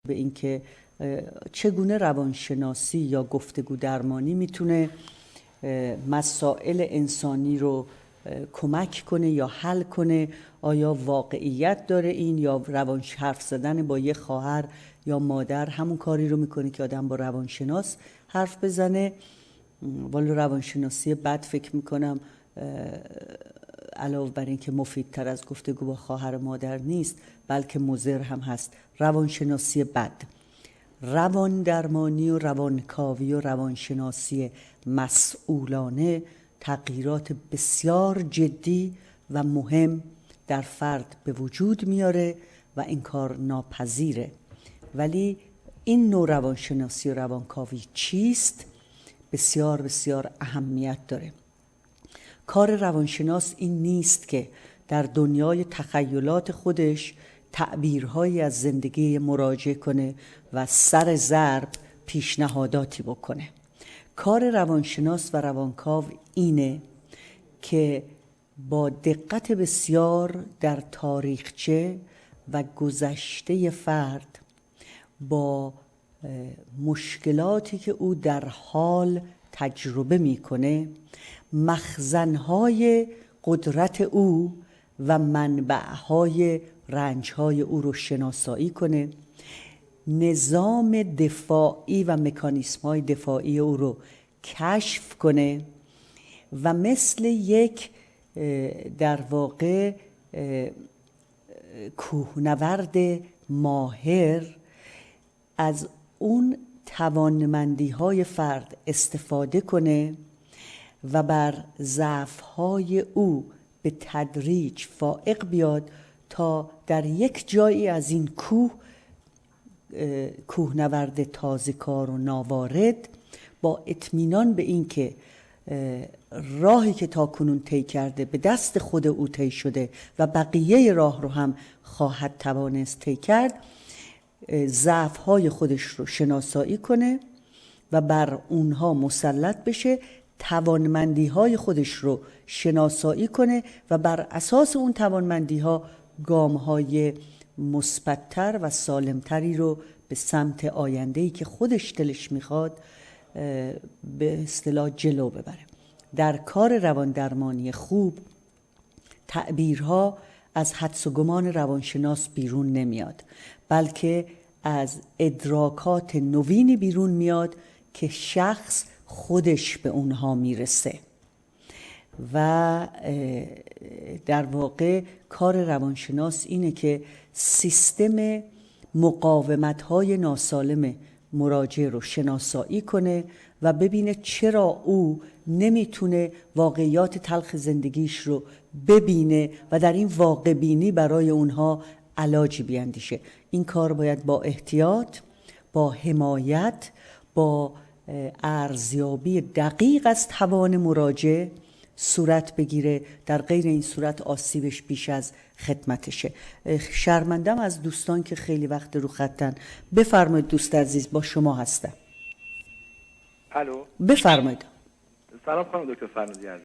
به اینکه چگونه روانشناسی یا گفتگو درمانی میتونه مسائل انسانی رو کمک کنه یا حل کنه. آیا واقعیت داره این، یا حرف زدن با یه خواهر یا مادر همون کاری رو میکنه که آدم با روانشناس حرف بزنه؟ والا روانشناسی بد فکر میکنم علاوه بر این که مفیدتر از گفتگو با خواهر مادر نیست، بلکه مضر هم هست. روانشناسی بد، روان درمانی و روانکاوی و روانشناسی مسئولانه تغییرات بسیار جدی و مهم در فرد به وجود میاره و این کار ناپذیره. ولی این نوع روانشناسی و روانکاوی چیست؟ بسیار بسیار اهمیت داره. کار روانشناس این نیست که در دنیای تخیلات خودش تعبیرهایی از زندگی مراجع کنه و سر ضرب پیشنهاداتی بکنه. کار روانشناس و روانکاو اینه که با دقت بسیار در تاریخچه و گذشته فرد، با مشکلاتی که او در حال تجربه میکنه، مخزنهای قدرت او و منبعهای رنجهای او رو شناسایی کنه، نظام دفاعی و مکانیسم‌های دفاعی او رو کشف کنه و مثل یک در واقع کوهنورد ماهر از اون توانمندی‌های فرد استفاده کنه و بر ضعف‌های او به تدریج فائق بیاد تا در یک جایی از این کوهنورد تازه‌کار و ناوارد با اطمینان به این که راهی که تاکنون طی کرده به دست خود او طی شده و بقیه راه رو هم خواهد توانست طی کرد، ضعف‌های خودش رو شناسایی کنه و بر اونها مسلط بشه، توانمندی‌های خودش رو شناسایی کنه و بر اساس اون توانمندی‌ها گام‌های مثبت‌تر و سالمتری رو به سمت آینده‌ای که خودش دلش میخواد به اصطلاح جلو ببره. در کار روان درمانی خوب تعبیرها از حدس و گمان روانشناس بیرون نمیاد، بلکه از ادراکات نوینی بیرون میاد که شخص خودش به اونها میرسه و در واقع کار روانشناس اینه که سیستم مقاومت‌های ناسالم مراجع رو شناسایی کنه و ببینه چرا او نمیتونه واقعیات تلخ زندگیش رو ببینه و در این واقع بینی برای اونها علاجی بیندیشه. این کار باید با احتیاط، با حمایت، با ارزیابی دقیق از توان مراجع صورت بگیره. در غیر این صورت آسیبش بیش از خدمتشه. شرمندم از دوستان که خیلی وقت رو خطن. بفرمایید دوست عزیز، با شما هستم. الو، بفرمایید. سلام خانم دکتر فرنودی عزیز.